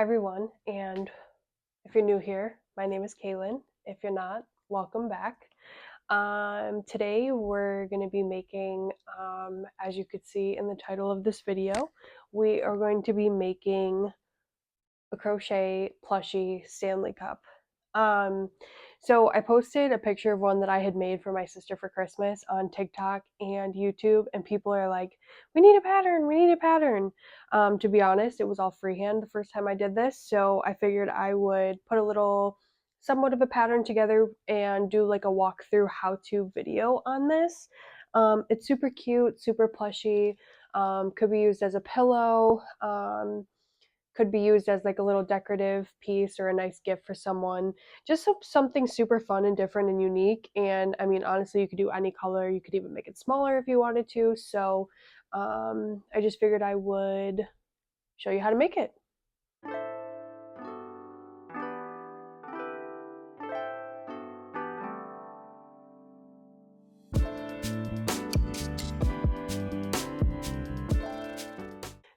everyone, and if you're new here, my name is Kaylin. If you're not, welcome back. Today we're going to be making, as you could see in the title of this video, we are going to be making a crochet plushie Stanley cup. Um, so I posted a picture of one that I had made for my sister for Christmas on TikTok and YouTube, and people are like, we need a pattern, we need a pattern. To be honest, it was all freehand the first time I did this, so I figured I would put a little, somewhat of a pattern together and do like a walkthrough how-to video on this. It's super cute, super plushy, could be used as a pillow, could be used as like a little decorative piece or a nice gift for someone. Just something super fun and different and unique. And I mean, honestly, you could do any color. You could even make it smaller if you wanted to. So I just figured I would show you how to make it.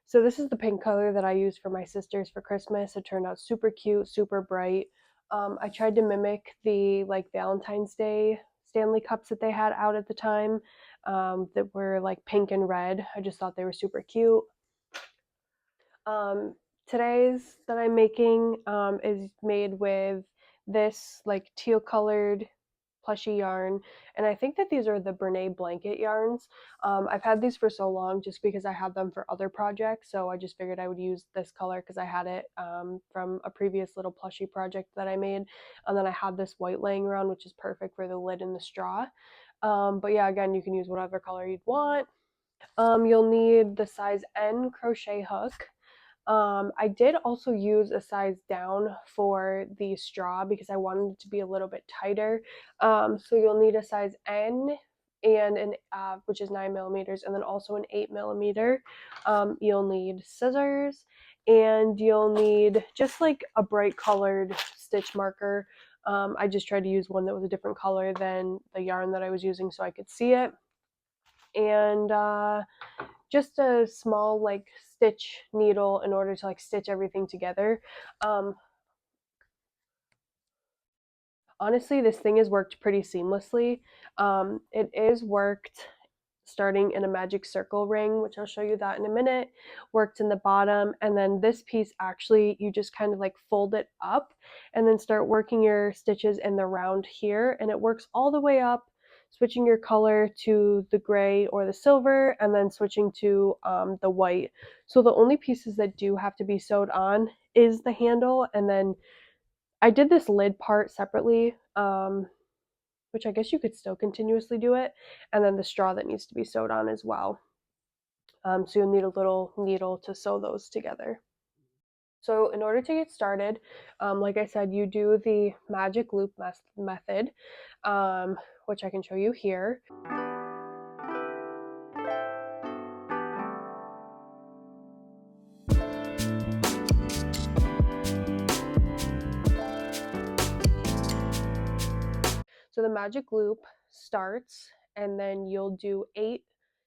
So this is the pink color that I used for my sisters for Christmas. It turned out super cute, super bright. I tried to mimic the like Valentine's Day Stanley cups that they had out at the time, that were like pink and red. I just thought they were super cute. Today's that I'm making is made with this like teal colored plushy yarn, and I think that these are the Bernat Blanket yarns. I've had these for so long just because I had them for other projects, so I just figured I would use this color because I had it from a previous little plushie project that I made, and then I had this white laying around, which is perfect for the lid and the straw. But yeah, again, you can use whatever color you'd want. You'll need the size N crochet hook. I did also use a size down for the straw because I wanted it to be a little bit tighter. So you'll need a size N and an which is 9mm, and then also an 8mm. You'll need scissors, and you'll need just like a bright colored stitch marker. I just tried to use one that was a different color than the yarn that I was using so I could see it. And just a small like stitch needle in order to like stitch everything together. Honestly, this thing has worked pretty seamlessly. It is worked starting in a magic circle ring, which I'll show you that in a minute, worked in the bottom, and then this piece actually you just kind of like fold it up and then start working your stitches in the round here, and it works all the way up, switching your color to the gray or the silver and then switching to the white. So the only pieces that do have to be sewed on is the handle, and then I did this lid part separately, which I guess you could still continuously do it, and then the straw that needs to be sewed on as well. So you'll need a little needle to sew those together. So in order to get started, like I said, you do the magic loop method, which I can show you here. So the magic loop starts, and then you'll do 8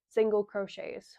single crochets.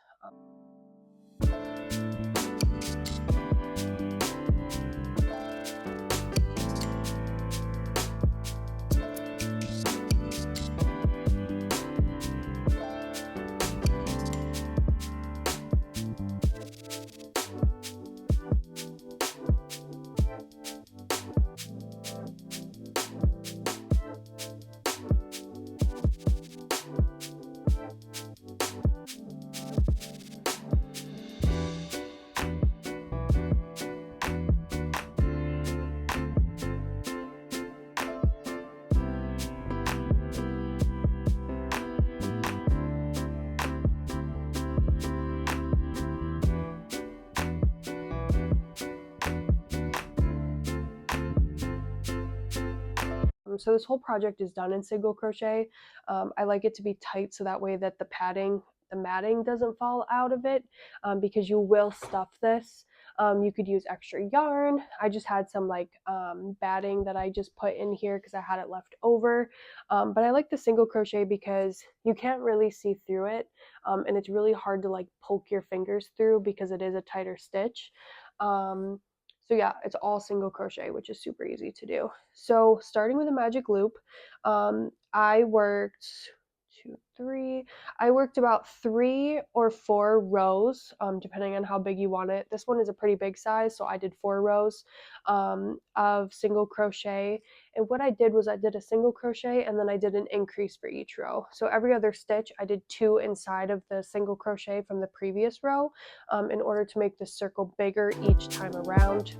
So this whole project is done in single crochet. I like it to be tight so that way that the matting doesn't fall out of it, because you will stuff this. You could use extra yarn. I just had some like batting that I just put in here because I had it left over. But I like the single crochet because you can't really see through it, and it's really hard to like poke your fingers through because it is a tighter stitch. So yeah, it's all single crochet, which is super easy to do. So starting with a magic loop, I worked two, three. I worked about 3 or 4 rows, depending on how big you want it. This one is a pretty big size, so I did 4 rows of single crochet. And what I did was I did a single crochet and then I did an increase for each row. So every other stitch, I did 2 inside of the single crochet from the previous row in order to make the circle bigger each time around.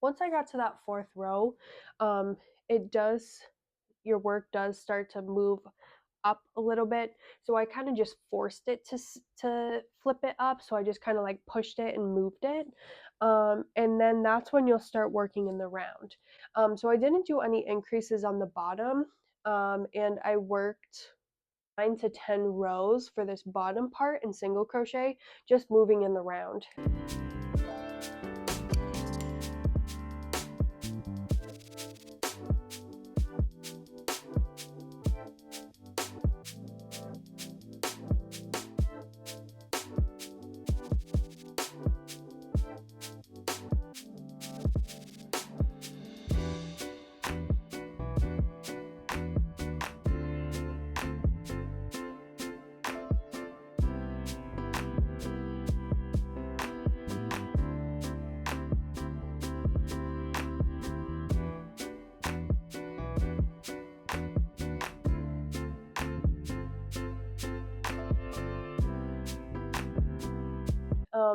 Once I got to that 4th row, um, it does, your work does start to move up a little bit. So I kind of just forced it to flip it up. So I just kind of like pushed it and moved it. And then that's when you'll start working in the round. So I didn't do any increases on the bottom. And I worked 9 to 10 rows for this bottom part in single crochet, just moving in the round.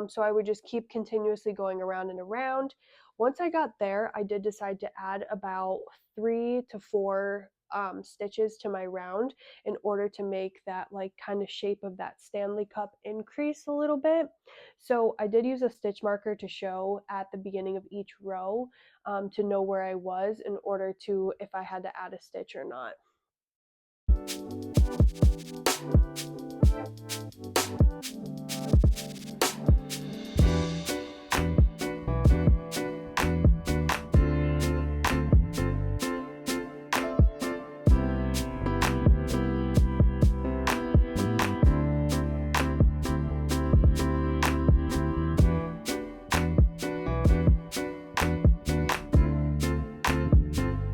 So I would just keep continuously going around and around. Once I got there, I did decide to add about 3 to 4 stitches to my round in order to make that like kind of shape of that Stanley cup increase a little bit. So I did use a stitch marker to show at the beginning of each row to know where I was in order to, if I had to add a stitch or not.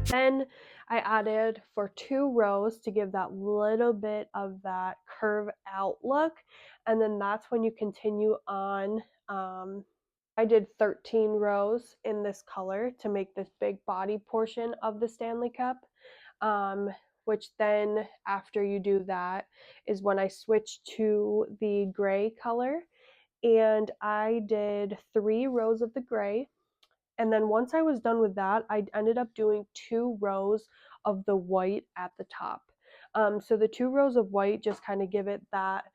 Then I added for 2 rows to give that little bit of that curve out look, and then that's when you continue on. I did 13 rows in this color to make this big body portion of the Stanley Cup, um, which then after you do that is when I switched to the gray color, and I did 3 rows of the gray. And then once I was done with that, I ended up doing 2 rows of the white at the top. So the 2 rows of white just kind of give it that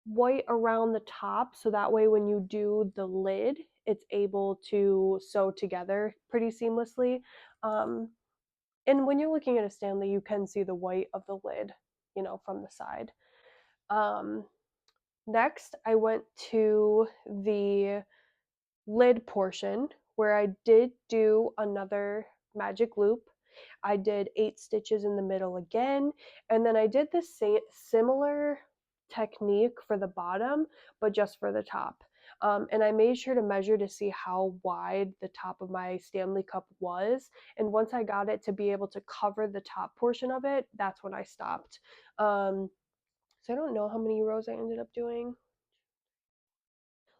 white around the top, so that way when you do the lid, it's able to sew together pretty seamlessly. Um, and when you're looking at a Stanley, you can see the white of the lid, you know, from the side. Um, Next, I went to the lid portion where I did do another magic loop. I did 8 stitches in the middle again, and then I did the same similar technique for the bottom, but just for the top. And I made sure to measure to see how wide the top of my Stanley cup was. And once I got it to be able to cover the top portion of it, that's when I stopped. So I don't know how many rows I ended up doing.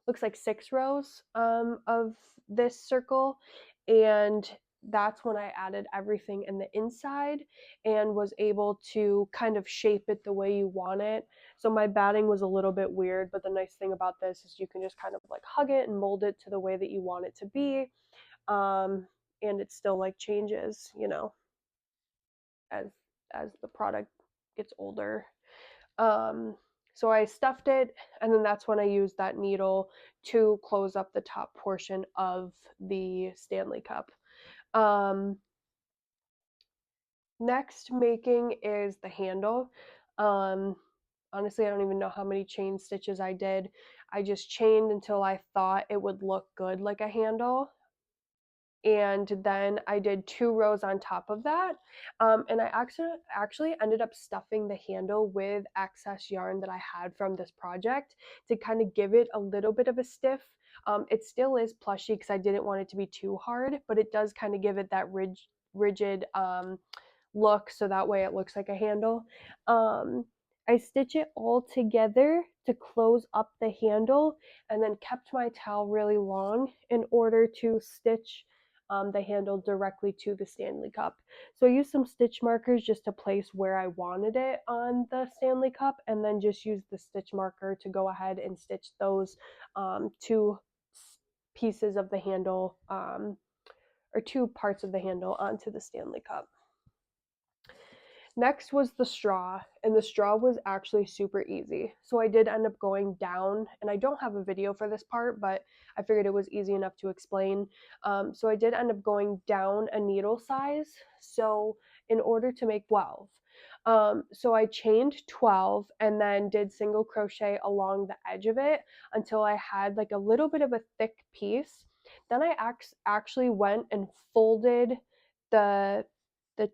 Looks like 6 rows of this circle, and that's when I added everything in the inside and was able to kind of shape it the way you want it. So my batting was a little bit weird, but the nice thing about this is you can just kind of like hug it and mold it to the way that you want it to be, and it still like changes, you know, as the product gets older. um, so I stuffed it, and then that's when I used that needle to close up the top portion of the Stanley cup. Um, Next making is the handle. Um, Honestly, I don't even know how many chain stitches I did. I just chained until I thought it would look good like a handle, and then I did 2 rows on top of that. And I actually ended up stuffing the handle with excess yarn that I had from this project to kind of give it a little bit of a stiff. It still is plushy because I didn't want it to be too hard, but it does kind of give it that rigid look, so that way it looks like a handle. Um, I stitch it all together to close up the handle, and then kept my towel really long in order to stitch the handle directly to the Stanley cup. So I used some stitch markers just to place where I wanted it on the Stanley cup, and then just use the stitch marker to go ahead and stitch those 2 pieces of the handle, or 2 parts of the handle onto the Stanley cup. Next was the straw, and the straw was actually super easy. So I did end up going down, and I don't have a video for this part, but I figured it was easy enough to explain. So I did end up going down a needle size, so in order to make 12. So I chained 12 and then did single crochet along the edge of it until I had like a little bit of a thick piece. Then I actually went and folded the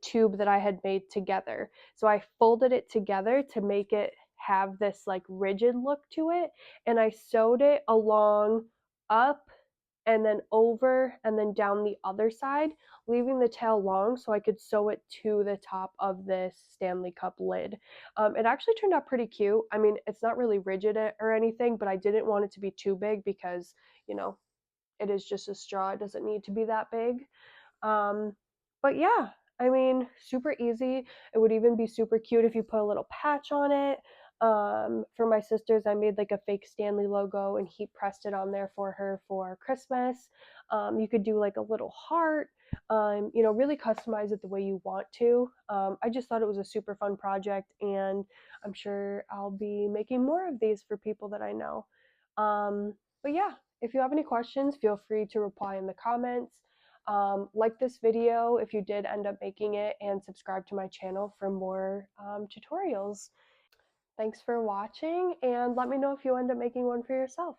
tube that I had made together. So I folded it together to make it have this like rigid look to it, and I sewed it along, up, and then over, and then down the other side, leaving the tail long so I could sew it to the top of this Stanley cup lid. It actually turned out pretty cute. I mean, it's not really rigid or anything, but I didn't want it to be too big because, you know, it is just a straw. It doesn't need to be that big. Um, but yeah, I mean, super easy. It would even be super cute if you put a little patch on it. For my sisters, I made like a fake Stanley logo and heat pressed it on there for her for Christmas. You could do like a little heart. really customize it the way you want to. I just thought it was a super fun project, and I'm sure I'll be making more of these for people that I know. But yeah, if you have any questions, feel free to reply in the comments. Like this video if you did end up making it, and subscribe to my channel for more tutorials. Thanks for watching, and let me know if you end up making one for yourself.